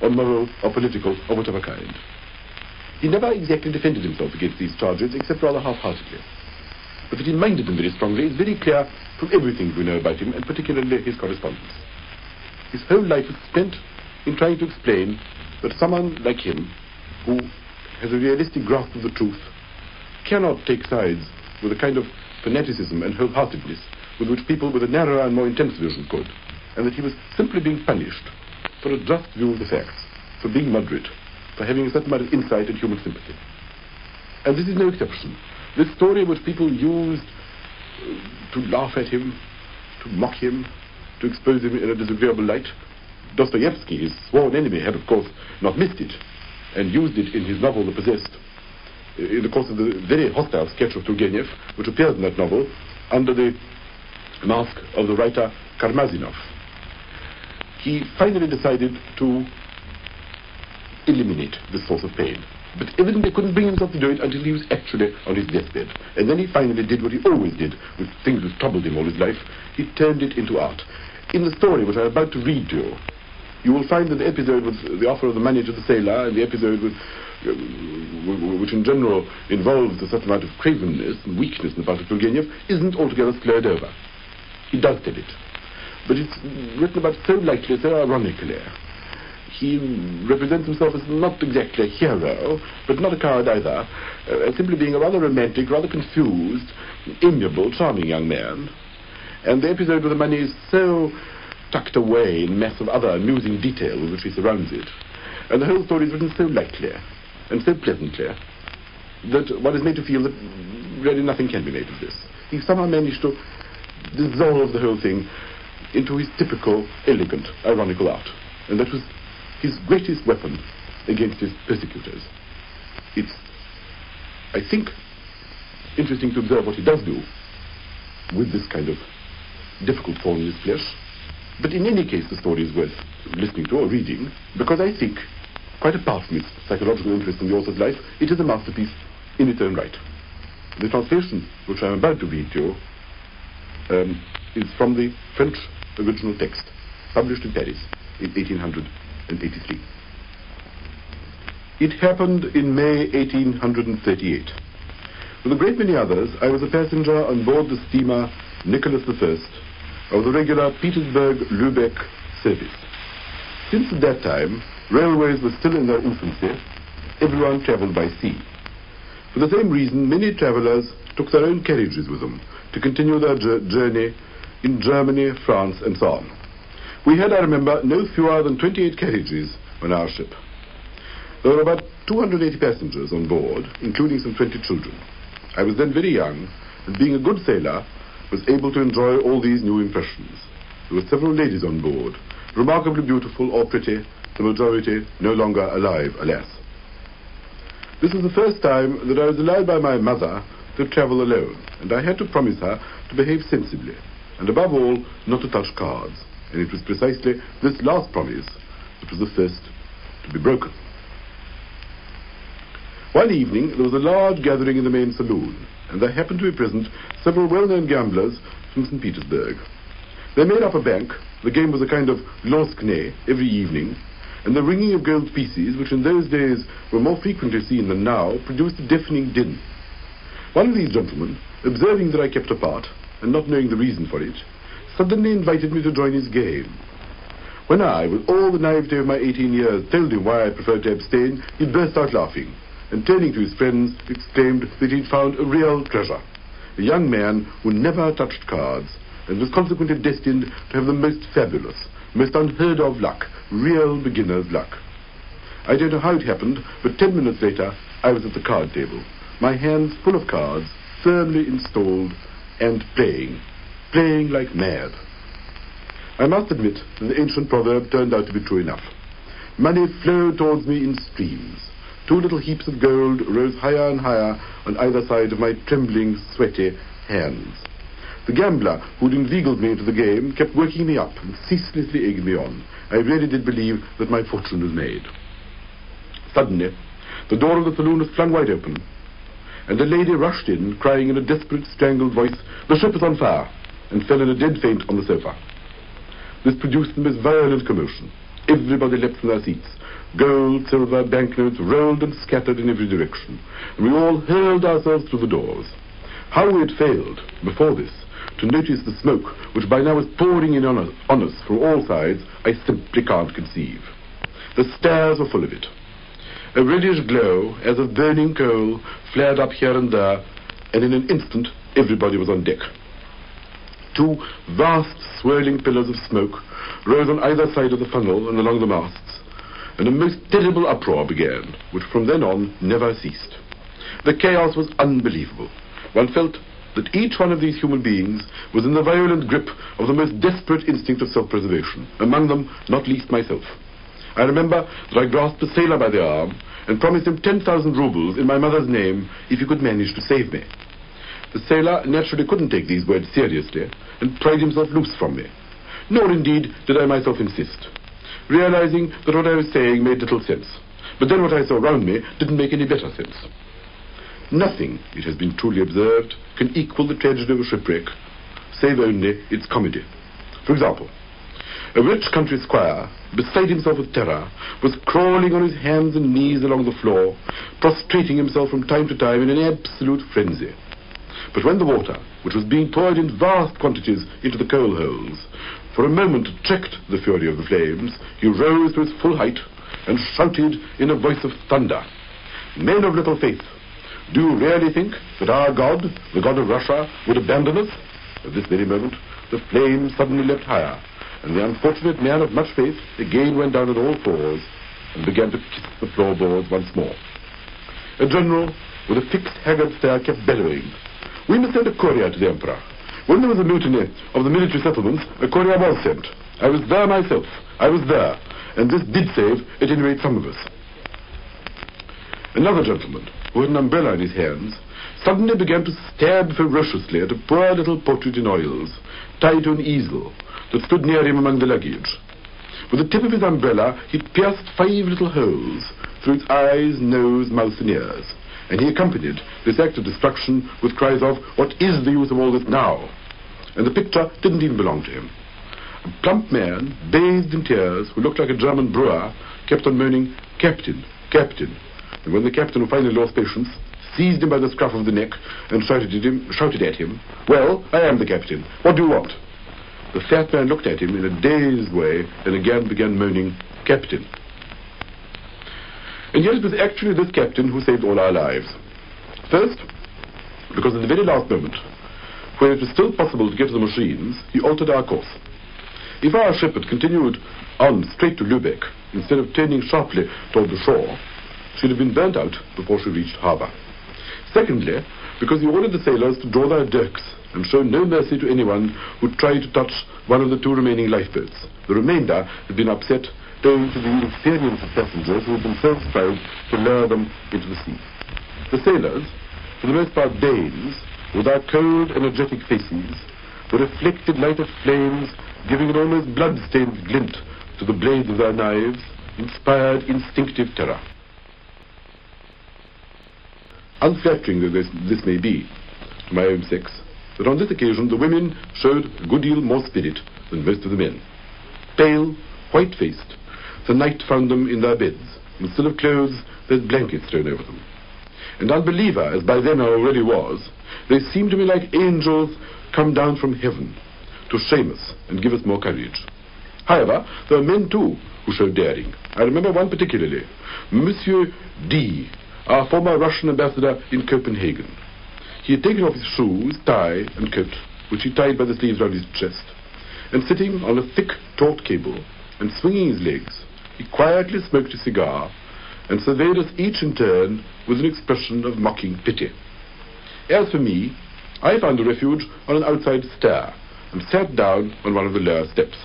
or moral, or political, or whatever kind. He never exactly defended himself against these charges, except rather half-heartedly. But that he minded them very strongly is very clear from everything we know about him, and particularly his correspondence. His whole life was spent in trying to explain that someone like him, who has a realistic grasp of the truth, cannot take sides with a kind of fanaticism and wholeheartedness with which people with a narrower and more intense vision could, and that he was simply being punished for a just view of the facts, for being moderate, for having a certain amount of insight and human sympathy. And this is no exception. This story which people used to laugh at him, to mock him, to expose him in a disagreeable light, Dostoevsky, his sworn enemy, had of course not missed it, and used it in his novel The Possessed, in the course of the very hostile sketch of Turgenev, which appears in that novel under the mask of the writer Karmazinov. He finally decided to eliminate this source of pain, but evidently couldn't bring himself to do it until he was actually on his deathbed. And then he finally did what he always did with things which troubled him all his life. He turned it into art. In the story which I'm about to read to you, you will find that the episode with the offer of the money to the sailor, and the episode which in general involves a certain amount of cravenness and weakness in the part of Turgenev, isn't altogether slurred over. He does tell it, but it's written about so lightly, so ironically. He represents himself as not exactly a hero, but not a coward either, simply being a rather romantic, rather confused, amiable, charming young man. And the episode with the money is so tucked away in a mass of other amusing detail with which he surrounds it. And the whole story is written so lightly and so pleasantly that one is made to feel that really nothing can be made of this. He somehow managed to dissolve the whole thing into his typical, elegant, ironical art. And that was his greatest weapon against his persecutors. It's, I think, interesting to observe what he does do with this kind of difficult thorn in his flesh. But in any case, the story is worth listening to or reading, because I think, quite apart from its psychological interest in the author's life, it is a masterpiece in its own right. The translation, which I'm about to read to you, is from the French original text, published in Paris in 1883. It happened in May 1838. With a great many others, I was a passenger on board the steamer Nicholas I of the regular Petersburg-Lübeck service. Since at that time, railways were still in their infancy, everyone travelled by sea. For the same reason, many travellers took their own carriages with them to continue their journey in Germany, France, and so on. We had, I remember, no fewer than 28 carriages on our ship. There were about 280 passengers on board, including some 20 children. I was then very young, and being a good sailor, was able to enjoy all these new impressions. There were several ladies on board, remarkably beautiful or pretty, the majority no longer alive, alas. This was the first time that I was allowed by my mother to travel alone, and I had to promise her to behave sensibly, and above all, not to touch cards. And it was precisely this last promise that was the first to be broken. One evening, there was a large gathering in the main saloon, and there happened to be present several well-known gamblers from St. Petersburg. They made up a bank. The game was a kind of lansquenet every evening, and the ringing of gold pieces, which in those days were more frequently seen than now, produced a deafening din. One of these gentlemen, observing that I kept apart, and not knowing the reason for it, suddenly invited me to join his game. When I, with all the naivete of my 18 years, told him why I preferred to abstain, he burst out laughing, and turning to his friends, exclaimed that he'd found a real treasure, a young man who never touched cards, and was consequently destined to have the most fabulous, most unheard of luck, real beginner's luck. I don't know how it happened, but 10 minutes later, I was at the card table, my hands full of cards, firmly installed, and playing like mad. I must admit that the ancient proverb turned out to be true enough. Money flowed towards me in streams. 2 little heaps of gold rose higher and higher on either side of my trembling, sweaty hands. The gambler who'd inveigled me into the game kept working me up and ceaselessly egging me on. I really did believe that my fortune was made. Suddenly, the door of the saloon was flung wide open, and a lady rushed in, crying in a desperate, strangled voice, "The ship is on fire," and fell in a dead faint on the sofa. This produced the most violent commotion. Everybody leapt from their seats. Gold, silver, banknotes rolled and scattered in every direction, and we all hurled ourselves through the doors. How we had failed, before this, to notice the smoke which by now was pouring in on us from all sides, I simply can't conceive. The stairs were full of it. A reddish glow, as of burning coal, flared up here and there, and in an instant everybody was on deck. Two vast swirling pillars of smoke rose on either side of the funnel and along the masts, and a most terrible uproar began, which from then on never ceased. The chaos was unbelievable. One felt that each one of these human beings was in the violent grip of the most desperate instinct of self-preservation, among them not least myself. I remember that I grasped a sailor by the arm and promised him 10,000 rubles in my mother's name if he could manage to save me. The sailor naturally couldn't take these words seriously and pried himself loose from me. Nor indeed did I myself insist, realizing that what I was saying made little sense. But then what I saw round me didn't make any better sense. Nothing, it has been truly observed, can equal the tragedy of a shipwreck, save only its comedy. For example, a rich country squire, beside himself with terror, was crawling on his hands and knees along the floor, prostrating himself from time to time in an absolute frenzy. But when the water, which was being poured in vast quantities into the coal holes, for a moment checked the fury of the flames, he rose to his full height and shouted in a voice of thunder, "Men of little faith, do you really think that our God, the God of Russia, would abandon us?" At this very moment, the flames suddenly leapt higher, and the unfortunate man of much faith again went down on all fours and began to kiss the floorboards once more. A general, with a fixed, haggard stare, kept bellowing, "We must send a courier to the emperor." When there was a mutiny of the military settlements, a courier was sent. I was there myself. I was there, and this did save, at any rate, some of us. Another gentleman, who had an umbrella in his hands, suddenly began to stab ferociously at a poor little portrait in oils, tied to an easel that stood near him among the luggage. With the tip of his umbrella, he pierced 5 little holes through its eyes, nose, mouth, and ears, and he accompanied this act of destruction with cries of, "What is the use of all this now?" And the picture didn't even belong to him. A plump man, bathed in tears, who looked like a German brewer, kept on moaning, "Captain, Captain." And when the captain, who finally lost patience, seized him by the scruff of the neck and shouted at him, "Well, I am the captain. What do you want?" The fat man looked at him in a dazed way and again began moaning, "Captain." And yet it was actually this captain who saved all our lives. First, because at the very last moment, when it was still possible to get to the machines, he altered our course. If our ship had continued on straight to Lübeck, instead of turning sharply toward the shore, she'd have been burnt out before she reached harbour. Secondly, because he ordered the sailors to draw their dirks and show no mercy to anyone who tried to touch one of the 2 remaining lifeboats. The remainder had been upset owing to the inexperience of passengers who had themselves tried to lower them into the sea. The sailors, for the most part Danes, with their cold, energetic faces, the reflected light of flames giving an almost blood-stained glint to the blades of their knives, inspired instinctive terror. Unflattering though this may be to my own sex, but on this occasion the women showed a good deal more spirit than most of the men. Pale, white-faced, the night found them in their beds. Instead of clothes, there's blankets thrown over them. And unbeliever, as by then I already was, they seemed to me like angels come down from heaven to shame us and give us more courage. However, there were men too who showed daring. I remember one particularly, Monsieur D., our former Russian ambassador in Copenhagen. He had taken off his shoes, tie, and coat, which he tied by the sleeves round his chest, and sitting on a thick, taut cable, and swinging his legs, he quietly smoked a cigar, and surveyed us each in turn with an expression of mocking pity. As for me, I found a refuge on an outside stair, and sat down on one of the lower steps.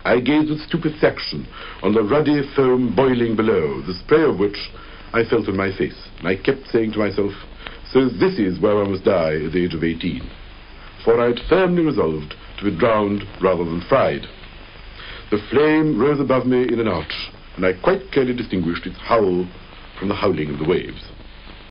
I gazed with stupefaction on the ruddy foam boiling below, the spray of which I felt on my face, and I kept saying to myself, so this is where I must die at the age of 18. For I had firmly resolved to be drowned rather than fried. The flame rose above me in an arch, and I quite clearly distinguished its howl from the howling of the waves.